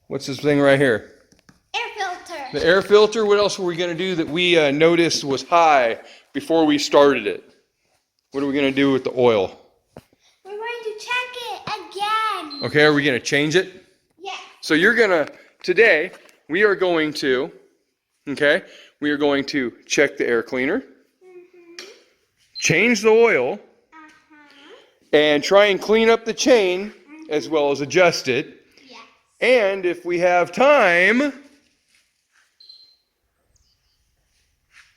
What's this thing right here? Air filter. The air filter. What else were we going to do that we noticed was high before we started it? What are we going to do with the oil? We're going to check it again. Okay, are we going to change it? Yes. So today, we are going to check the air cleaner, change the oil, and try and clean up the chain as well as adjust it. Yes. And if we have time,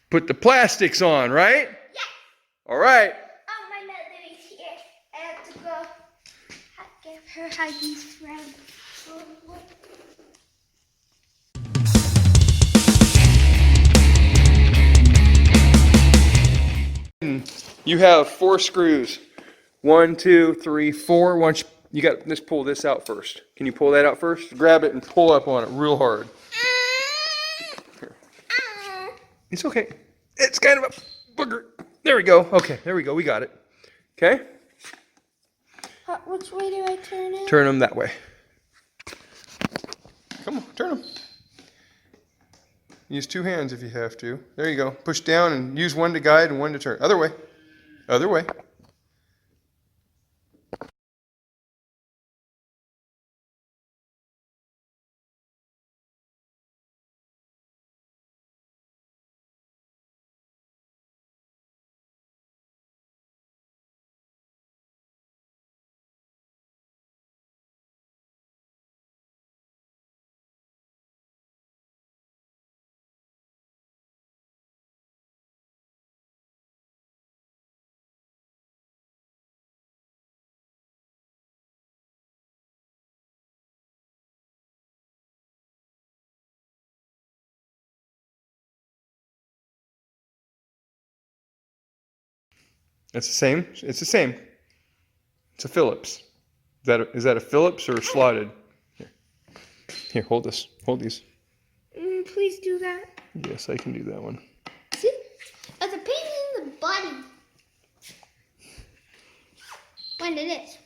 put the plastics on, right? Yes. All right. Oh, my mother is here. I have to go give her huggies friend. You have 4 screws. 1, 2, 3, 4. Let's pull this out first. Can you pull that out first? Grab it and pull up on it real hard. Here. It's okay. It's kind of a booger. There we go. Okay, there we go. We got it. Okay? Which way do I turn it? Turn them that way. Come on, turn them. Use 2 hands if you have to. There you go. Push down and use one to guide and one to turn. Other way. Other way. It's the same. It's the same. It's a Phillips. Is that a Phillips or a slotted? Here, hold this. Hold these. Please do that. Yes, I can do that one. See? It's a pain in the body. When it is.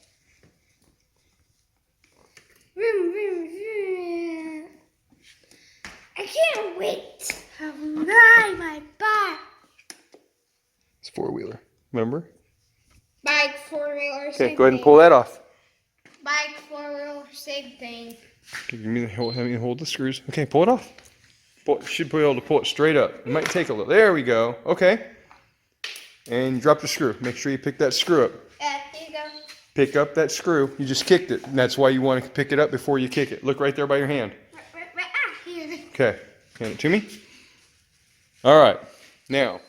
Vroom, vroom, vroom. I can't wait to ride my bike. It's 4-wheeler. Remember? Bike, 4-wheeler, Okay, go ahead and pull that off. Bike, 4-wheeler, same thing. Okay, hold the screws. Okay, pull it off. You should be able to pull it straight up. It might take a little. There we go. Okay. And drop the screw. Make sure you pick that screw up. There you go. Pick up that screw. You just kicked it. And that's why you want to pick it up before you kick it. Look right there by your hand. Right, here. Okay. Hand it to me. All right. Now.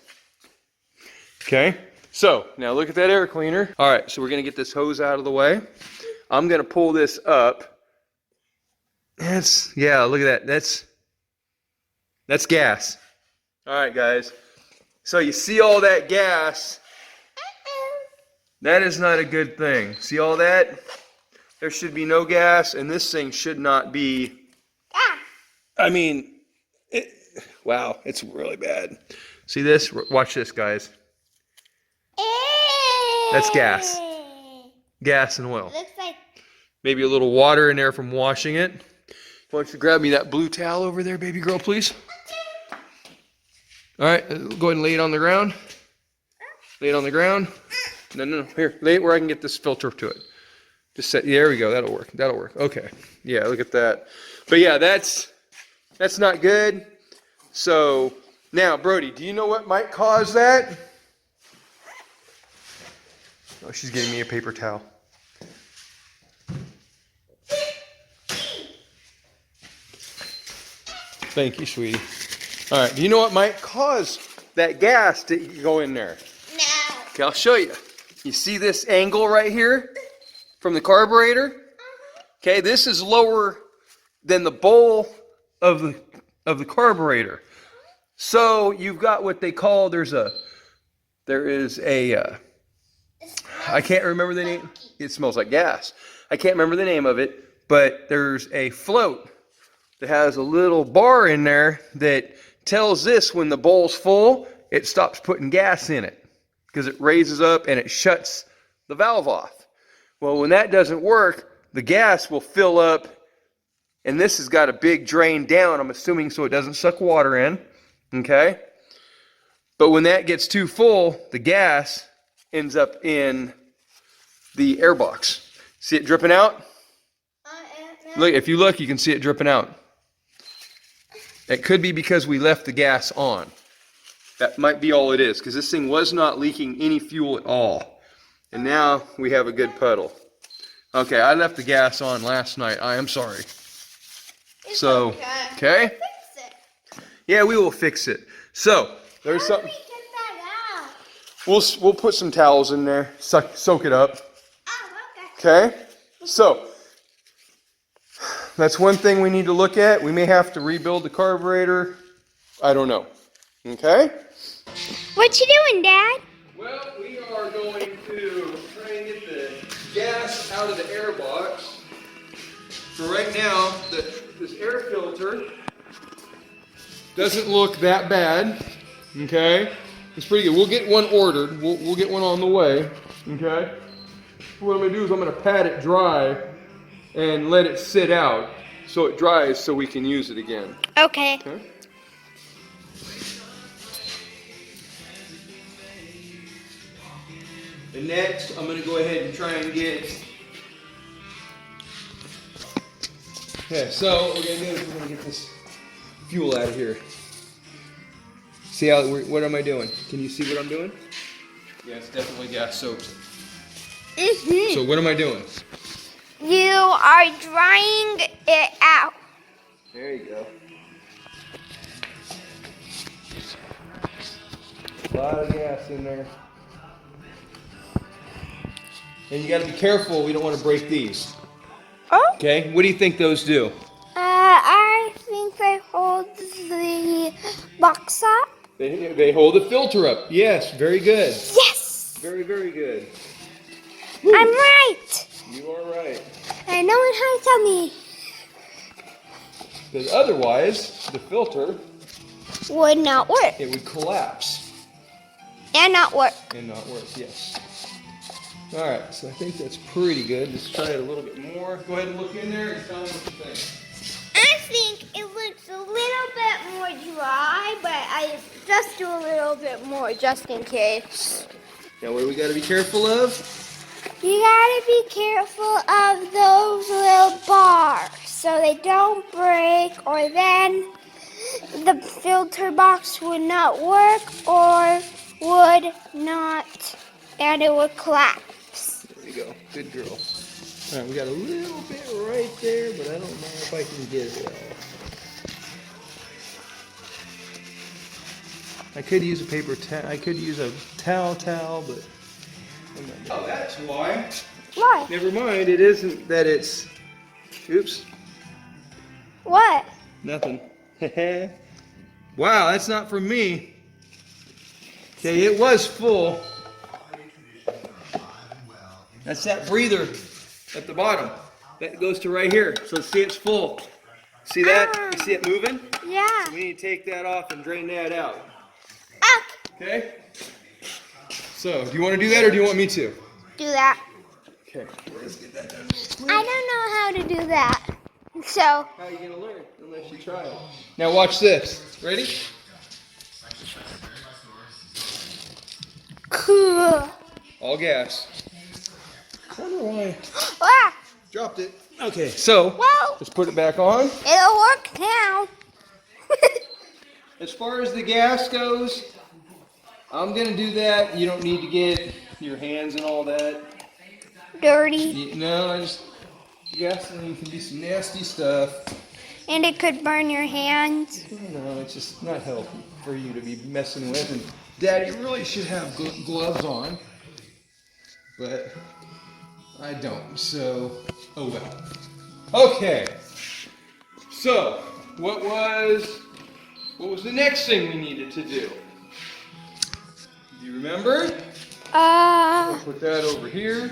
Okay. So, now look at that air cleaner. All right. So we're going to get this hose out of the way. I'm going to pull this up. Yeah, look at that. That's gas. All right, guys. So you see all that gas? That is not a good thing. See all that? There should be no gas, and this thing should not be. I mean, wow, it's really bad. See this? Watch this, guys. That's gas. Gas and oil. Looks like maybe a little water in there from washing it. Why don't you grab me that blue towel over there, baby girl, please? All right, go ahead and lay it on the ground. Lay it on the ground. No. Here, lay it where I can get this filter to it. Just set. There we go. That'll work. That'll work. Okay. Yeah, look at that. But yeah, that's not good. So now, Brodee, do you know what might cause that? Oh, she's giving me a paper towel. Thank you, sweetie. All right, do you know what might cause that gas to go in there? no. Okay, I'll show you. You see this angle right here from the carburetor? Okay, this is lower than the bowl of the carburetor. So you've got what they call, there is a I can't remember the name. It smells like gas. I can't remember the name of it, but there's a float that has a little bar in there that tells this when the bowl's full, it stops putting gas in it because it raises up and it shuts the valve off. Well, when that doesn't work, the gas will fill up and this has got a big drain down, I'm assuming, so it doesn't suck water in, okay? But when that gets too full, the gas ends up in the air box. See it dripping out? Look, if you look, you can see it dripping out. It could be because we left the gas on. That might be all it is, because this thing was not leaking any fuel at all. And now we have a good puddle. Okay, I left the gas on last night. I am sorry. It's so, okay? Fix it. Yeah, we will fix it. So, there's How something. do we get that out? We'll put some towels in there, soak it up. Oh, okay. Okay? So, that's one thing we need to look at. We may have to rebuild the carburetor. I don't know. Okay? What you doing, Dad? Well, we are going to try and get the gas out of the air box. For right now, this air filter doesn't look that bad. Okay? It's pretty good. We'll get one ordered. We'll get one on the way. Okay? What I'm going to do is I'm going to pat it dry and let it sit out so it dries so we can use it again. Okay. Okay? And next, I'm going to go ahead and try and get... Okay, so what we're going to do is we're going to get this fuel out of here. See how, what am I doing? Can you see what I'm doing? Yeah, it's definitely gas soaked. Mm-hmm. So what am I doing? You are drying it out. There you go. A lot of gas in there. And you got to be careful, we don't want to break these. Oh? Okay, what do you think those do? I think they hold the box up. They hold the filter up. Yes, very good. Yes! Very, very good. I'm right. You are right. And no one has to tell me. Because otherwise, the filter, Would not work. it would collapse And not work. and not work. Yes. All right, so I think that's pretty good. Let's try it a little bit more. Go ahead and look in there and tell me what you think. I think it looks a little bit more dry, but I just do a little bit more just in case. Now, what do we got to be careful of? You gotta be careful of those little bars so they don't break, or then the filter box would not work or would not, and it would collapse. There you go. Good girl. All right, we got a little bit right there, but I don't know if I can get it all. I could use a paper towel. I could use a towel, but I'm not doing that's why. Why? Never mind. It isn't that it's. Oops. What? Nothing. Wow, that's not from me. Okay, it was full. That's that breather at the bottom. That goes to right here. So see, it's full. See that? You see it moving? Yeah. So we need to take that off and drain that out. Okay? So, do you want to do that or do you want me to? Do that. Okay, let's get that done. I don't know how to do that. So, How are you going to learn unless you try it? Now watch this. Ready? cool. All gas. I don't know why. Ah, Dropped it. Okay, so well, just put it back on. it'll work now. As far as the gas goes, I'm going to do that. You don't need to get your hands and all that. Dirty. No, I just, gasoline can be some nasty stuff. And it could burn your hands. No, it's just not healthy for you to be messing with. And Daddy really should have gloves on, but I don't. So, oh well. Okay. So, what was the next thing we needed to do? Do you remember? Put that over here.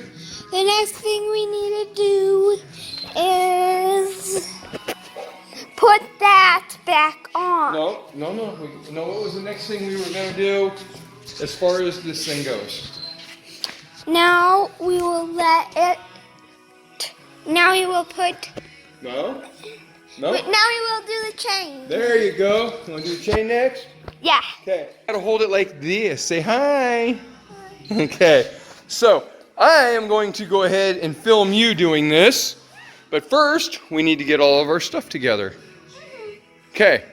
The next thing we need to do is put that back on. No. What was the next thing we were going to do as far as this thing goes? Now we will let it. Now we will put. No? No? But now we will do the chain. There you go. You want to do the chain next? Yeah. Okay. Gotta hold it like this. Say hi. Okay. So I am going to go ahead and film you doing this. But first, we need to get all of our stuff together. Okay.